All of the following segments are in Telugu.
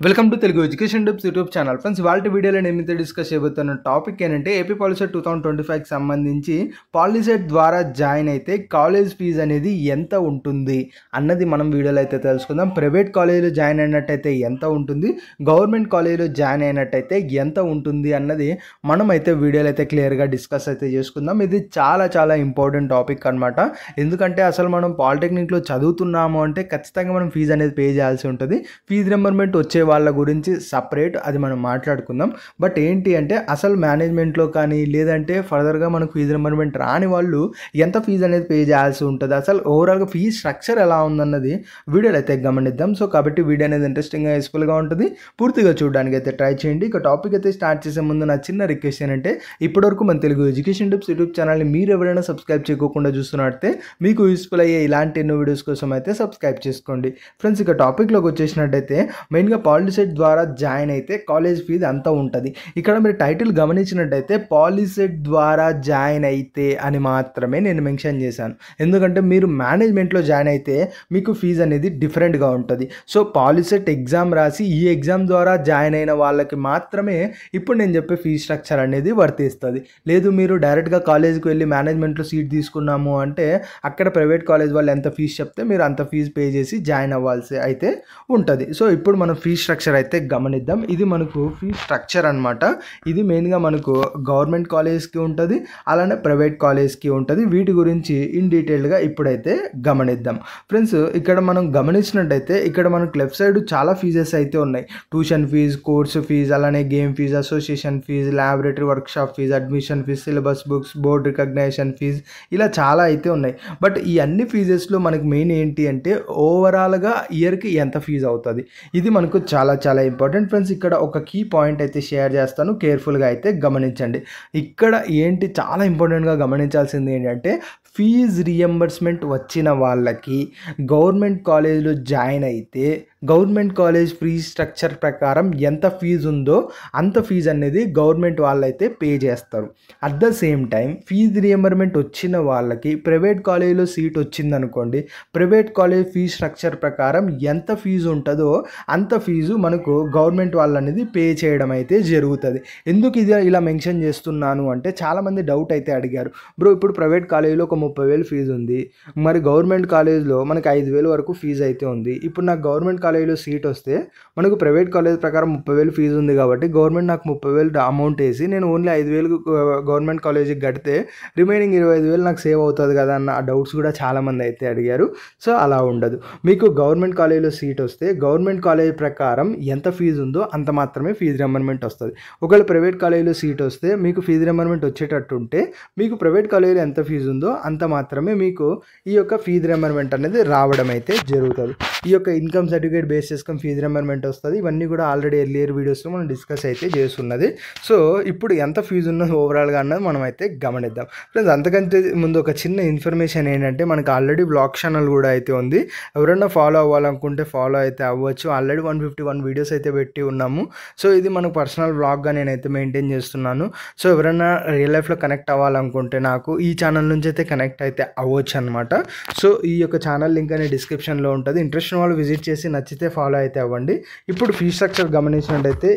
Welcome to Telugu education tips YouTube channel. Friends, ఇవాళ వీడియోలో నేను మీతో డిస్కస్ చేయబోతున్న టాపిక్ ఏంటంటే ఏపీ పాలిసెట్ 2025కి సంబంధించి పాలిసెట్ ద్వారా జాయిన్ అయితే కాలేజ్ ఫీజు అనేది ఎంత ఉంటుంది అన్నది మనం వీడియోలో అయితే తెలుసుకుందాం. ప్రైవేట్ కాలేజీలో జాయిన్ అయినట్టయితే ఎంత ఉంటుంది, గవర్నమెంట్ కాలేజీలో జాయిన్ అయినట్టయితే ఎంత ఉంటుంది అన్నది మనం అయితే వీడియోలో అయితే క్లియర్గా డిస్కస్ అయితే చేసుకుందాం. ఇది చాలా ఇంపార్టెంట్ టాపిక్ అనమాట. ఎందుకంటే అసలు మనం పాలిటెక్నిక్లో చదువుతున్నాము అంటే ఖచ్చితంగా మనం ఫీజు అనేది పే చేయాల్సి ఉంటుంది. ఫీజు రింబర్మెంట్ వచ్చే వాళ్ళ గురించి సపరేట్ అది మనం మాట్లాడుకుందాం. బట్ ఏంటి అంటే అసలు మేనేజ్మెంట్లో కానీ లేదంటే ఫర్దర్గా మనకు ఫీజు రింబర్మెంట్ రాని వాళ్ళు ఎంత ఫీజు అనేది పే చేయాల్సి ఉంటుంది, అసలు ఓవరాల్గా ఫీజు స్ట్రక్చర్ ఎలా ఉందన్నది వీడియోలో అయితే గమనిద్దాం. సో కాబట్టి వీడియో అనేది ఇంట్రెస్టింగ్గా యూస్ఫుల్గా ఉంటుంది, పూర్తిగా చూడడానికి అయితే ట్రై చేయండి. ఇక టాపిక్ అయితే స్టార్ట్ చేసే ముందు నా చిన్న రిక్వెస్ట్ ఏంటంటే ఇప్పటివరకు మన తెలుగు ఎడ్యుకేషన్ టిప్స్ యూట్యూబ్ ఛానల్ని మీరు ఎవరైనా సబ్స్క్రైబ్ చేయకుండా చూస్తున్నట్టే మీకు యూస్ఫుల్ అయ్యే ఇలాంటి ఎన్నో వీడియోస్ కోసం అయితే సబ్స్క్రైబ్ చేసుకోండి. ఫ్రెండ్స్, ఇక టాపిక్లోకి వచ్చేసినట్టయితే మెయిన్గా పాలిసెట్ ద్వారా జాయిన్ అయితే కాలేజ్ ఫీజు అంతా ఉంటుంది. ఇక్కడ మీరు టైటిల్ గమనించినట్టయితే పాలిసెట్ ద్వారా జాయిన్ అయితే అని మాత్రమే నేను మెన్షన్ చేశాను. ఎందుకంటే మీరు మేనేజ్మెంట్లో జాయిన్ అయితే మీకు ఫీజు అనేది డిఫరెంట్గా ఉంటుంది. సో పాలిసెట్ ఎగ్జామ్ రాసి ఈ ఎగ్జామ్ ద్వారా జాయిన్ అయిన వాళ్ళకి మాత్రమే ఇప్పుడు నేను చెప్పే ఫీజు స్ట్రక్చర్ అనేది వర్తిస్తుంది. లేదు మీరు డైరెక్ట్గా కాలేజీకి వెళ్ళి మేనేజ్మెంట్లో సీట్ తీసుకున్నాము అంటే అక్కడ ప్రైవేట్ కాలేజ్ వాళ్ళు ఎంత ఫీజు చెప్తే మీరు అంత ఫీజు పే చేసి జాయిన్ అవ్వాల్సి అయితే ఉంటుంది. సో ఇప్పుడు మనం ఫీజు స్ట్రక్చర్ అయితే గమనిద్దాం. ఇది మనకు ఫీజు స్ట్రక్చర్ అనమాట. ఇది మెయిన్గా మనకు గవర్నమెంట్ కాలేజ్కి ఉంటుంది, అలానే ప్రైవేట్ కాలేజ్కి ఉంటుంది. వీటి గురించి ఇన్ డీటెయిల్గా ఇప్పుడైతే గమనిద్దాం. ఫ్రెండ్స్, ఇక్కడ మనం గమనించినట్టయితే ఇక్కడ మనకు లెఫ్ట్ సైడ్ చాలా ఫీజెస్ అయితే ఉన్నాయి. ట్యూషన్ ఫీజు, కోర్సు ఫీజు, అలానే game fee, association fee, laboratory workshop fee, admission fee, syllabus books, board recognisation fee, ఇలా చాలా అయితే ఉన్నాయి. బట్ ఈ అన్ని ఫీజెస్లో మనకు మెయిన్ ఏంటి అంటే ఓవరాల్గా ఇయర్కి ఎంత ఫీజు అవుతుంది, ఇది మనకు చాలా ఇంపార్టెంట్. ఫ్రెండ్స్, ఇక్కడ ఒక కీ పాయింట్ అయితే షేర్ చేస్తాను, కేర్ఫుల్గా అయితే గమనించండి. ఇక్కడ ఏంటి చాలా ఇంపార్టెంట్గా గమనించాల్సింది ఏంటంటే ఫీజు రియంబర్స్మెంట్ వచ్చిన వాళ్ళకి గవర్నమెంట్ కాలేజీలో జాయిన్ అయితే గవర్నమెంట్ కాలేజ్ ఫీజ్ స్ట్రక్చర్ ప్రకారం ఎంత ఫీజు ఉందో అంత ఫీజు అనేది గవర్నమెంట్ వాళ్ళైతే పే చేస్తారు. At the same time fee reimbursement వచ్చిన వాళ్ళకి ప్రైవేట్ కాలేజీలో సీట్ వచ్చిందనుకోండి, ప్రైవేట్ కాలేజ్ ఫీజ్ స్ట్రక్చర్ ప్రకారం ఎంత ఫీజు ఉంటుందో అంత ఫీజు మనకు గవర్నమెంట్ వాళ్ళు అనేది పే చేయడం అయితే జరుగుతుంది. ఎందుకు ఇది ఇలా మెన్షన్ చేస్తున్నాను అంటే చాలామంది డౌట్ అయితే అడిగారు, బ్రో ఇప్పుడు ప్రైవేట్ కాలేజీలో ఒక 30,000 ఫీజు ఉంది, మరి గవర్నమెంట్ కాలేజ్లో మనకి 5,000 వరకు ఫీజు అయితే ఉంది. ఇప్పుడు నాకు గవర్నమెంట్ కాలేజీలో సీట్ వస్తే మనకు ప్రైవేట్ కాలేజ్ ప్రకారం 30,000 ఫీజు ఉంది కాబట్టి గవర్నమెంట్ నాకు 30,000 అమౌంట్ వేసి నేను ఓన్లీ 5,000 గవర్నమెంట్ కాలేజీకి కడితే రిమైనింగ్ 25,000 నాకు సేవ్ అవుతుంది కదా అన్న డౌట్స్ కూడా చాలామంది అయితే అడిగారు. సో అలా ఉండదు. మీకు గవర్నమెంట్ కాలేజీలో సీట్ వస్తే గవర్నమెంట్ కాలేజ్ ప్రకారం ఎంత ఫీజు ఉందో అంత మాత్రమే ఫీజు రింబర్మెంట్ వస్తుంది. ఒకవేళ ప్రైవేట్ కాలేజీలో సీట్ వస్తే మీకు ఫీజు రింబర్మెంట్ వచ్చేటట్టు ఉంటే మీకు ప్రైవేట్ కాలేజీలో ఎంత ఫీజు ఉందో అంత మాత్రమే మీకు ఈ యొక్క ఫీజు రింబర్మెంట్ అనేది రావడం అయితే జరుగుతుంది. ఈ యొక్క ఇన్కమ్ సర్టిఫికేట్ బేస్ చేసుకొని ఫీజు రింబర్మెంట్ వస్తుంది. ఇవన్నీ కూడా ఆల్రెడీ ఎర్లియర్ వీడియోస్లో మనం డిస్కస్ అయితే చేస్తున్నది. సో ఇప్పుడు ఎంత ఫీజు ఉన్నది ఓవరాల్గా అన్నది మనం అయితే గమనిద్దాం. ఫ్రెండ్స్, అంతకంటే ముందు ఒక చిన్న ఇన్ఫర్మేషన్ ఏంటంటే మనకు ఆల్రెడీ బ్లాగ్ ఛానల్ కూడా అయితే ఉంది. ఎవరైనా ఫాలో అవ్వాలనుకుంటే ఫాలో అయితే అవ్వచ్చు. ఆల్రెడీ 151 వీడియోస్ అయితే పెట్టి ఉన్నాము. సో ఇది మనకు పర్సనల్ బ్లాగ్గా నేనైతే మెయింటైన్ చేస్తున్నాను. సో ఎవరైనా రియల్ లైఫ్లో కనెక్ట్ అవ్వాలనుకుంటే నాకు ఈ ఛానల్ నుంచి అయితే కనెక్ట్ అయితే అవ్వచ్చు అనమాట. సో ఈ యొక్క ఛానల్ లింక్ అనేది డిస్క్రిప్షన్లో ఉంటుంది. ఇంట్రెస్ట్ వాళ్ళు విజిట్ చేసి నచ్చితే ఫాలో అయితే అవ్వండి. ఇప్పుడు ఫీ స్ట్రక్చర్ గమనించినట్టయితే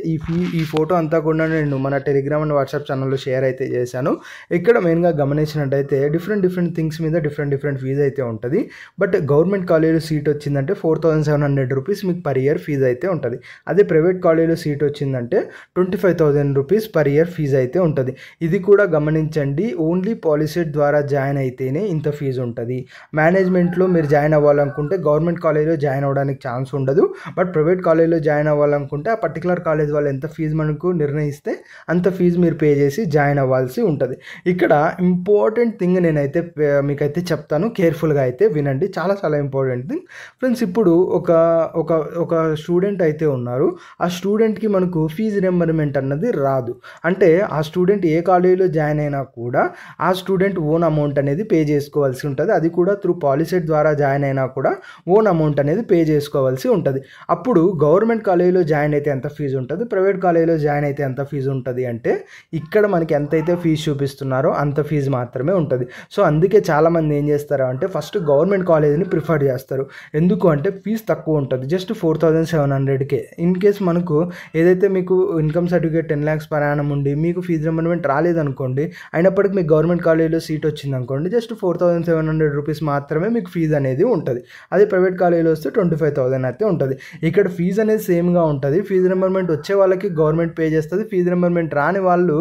ఈ ఫోటో అంతా కూడా నేను మన టెలిగ్రామ్ అండ్ వాట్సాప్ ఛానల్లో షేర్ అయితే చేశాను. ఇక్కడ మెయిన్గా గమనించినట్టయితే డిఫరెంట్ థింగ్స్ మీద డిఫరెంట్ ఫీజు అయితే ఉంటుంది. బట్ గవర్నమెంట్ కాలేజీలో సీట్ వచ్చిందంటే 4,700 రూపీస్ మీకు పర్ ఇయర్ ఫీజు అయితే ఉంటుంది. అదే ప్రైవేట్ కాలేజీలో సీట్ వచ్చిందంటే 25,000 రూపీస్ పర్ ఇయర్ ఫీజు అయితే ఉంటుంది. ఇది కూడా గమనించండి. ఓన్లీ పాలిసెట్ ద్వారా జాయిన్ అయితేనే ఇంత ఫీజు ఉంటుంది. మేనేజ్మెంట్లో మీరు జాయిన్ అవ్వాలనుకుంటే గవర్నమెంట్ కాలేజీలో జాయిన్ అవ్వడానికి ఛాన్స్ ఉండదు. బట్ ప్రైవేట్ కాలేజీలో జాయిన్ అవ్వాలనుకుంటే ఆ పర్టికులర్ కాలేజ్ వాళ్ళు ఎంత ఫీజు మనకు నిర్ణయిస్తే అంత ఫీజు మీరు పే చేసి జాయిన్ అవ్వాల్సి ఉంటుంది. ఇక్కడ ఇంపార్టెంట్ థింగ్ నేనైతే మీకైతే చెప్తాను, కేర్ఫుల్గా అయితే వినండి. చాలా ఇంపార్టెంట్ థింగ్. ఫ్రెండ్స్, ఇప్పుడు ఒక స్టూడెంట్ అయితే ఉన్నారు. ఆ స్టూడెంట్కి మనకు ఫీజు రింబర్మెంట్ అన్నది రాదు. అంటే ఆ స్టూడెంట్ ఏ కాలేజీలో జాయిన్ అయినా కూడా ఆ స్టూడెంట్ ఓన్ అమౌంట్ అనేది పే చేసుకోవాల్సి ఉంటుంది. అది కూడా త్రూ పాలిసెట్ ద్వారా జాయిన్ అయినా కూడా ఓన్ అమౌంట్ అనేది పే చేసుకోవాల్సి ఉంటుంది. అప్పుడు గవర్నమెంట్ కాలేజీలో జాయిన్ అయితే ఎంత ఫీజు ఉంటుంది, ప్రైవేట్ కాలేజీలో జాయిన్ అయితే ఎంత ఫీజు ఉంటుంది అంటే ఇక్కడ మనకి ఎంతైతే ఫీజు చూపిస్తున్నారో అంత ఫీజు మాత్రమే ఉంటుంది. సో అందుకే చాలామంది ఏం చేస్తారు అంటే ఫస్ట్ గవర్నమెంట్ కాలేజీని ప్రిఫర్ చేస్తారు. ఎందుకు అంటే ఫీజు తక్కువ ఉంటుంది, జస్ట్ 4700కే. ఇన్ కేస్ మనకు ఏదైతే మీకు income certificate 10 lakhs per annum ఉండి మీకు ఫీజు రింబర్స్మెంట్ రాలేదనుకోండి, అయినప్పటికీ మీకు గవర్నమెంట్ కాలేజీలో సీట్ వచ్చింది అనుకోండి, జస్ట్ 4700 రూపీస్ మాత్రమే మీకు ఫీజు అనేది ఉంటుంది. అదే ప్రైవేట్ కాలేజీలో వస్తే 25,000 అయితే ఉంటుంది. ఇక్కడ ఫీజు అనేది సేమ్గా ఉంటుంది. ఫీజు రింబర్స్మెంట్ వచ్చే వాళ్ళకి గవర్నమెంట్ పే చేస్తుంది, ఫీజు రింబర్స్మెంట్ రాని వాళ్ళు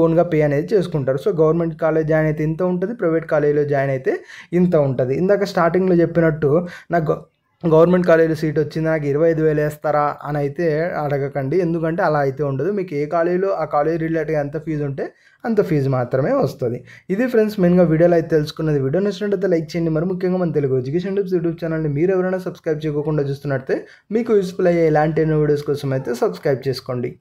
ఓన్గా పే అనేది చేసుకుంటారు. సో గవర్నమెంట్ కాలేజ్ జాయిన్ అయితే ఇంత ఉంటుంది, ప్రైవేట్ కాలేజీలో జాయిన్ అయితే ఇంత ఉంటుంది. ఇందాక స్టార్టింగ్లో చెప్పినట్టు నాకు గవర్నమెంట్ కాలేజీలో సీట్ వచ్చింది, నాకు 25,000 వేస్తారా అని అయితే అడగకండి. ఎందుకంటే అలా అయితే ఉండదు. మీకు ఏ కాలేజీలో ఆ కాలేజ్ రిలేటెడ్గా ఎంత ఫీజు ఉంటే అంత ఫీజు మాత్రమే వస్తుంది. ఇది ఫ్రెండ్స్ మెయిన్గా వీడియోలో అయితే తెలుసుకున్నది. వీడియో నచ్చినట్లయితే లైక్ చేయండి. మరి ముఖ్యంగా మన తెలుగు ఎడ్యుకేషన్ టిప్స్ యూట్యూబ్ ఛానల్ని మీరు ఎవరైనా సబ్స్క్రైబ్ చేయకుండా చూస్తున్నట్లయితే మీకు యూస్ఫుల్ అయ్యే ఇలాంటి వీడియోస్ కోసం అయితే సబ్స్క్రైబ్ చేసుకోండి.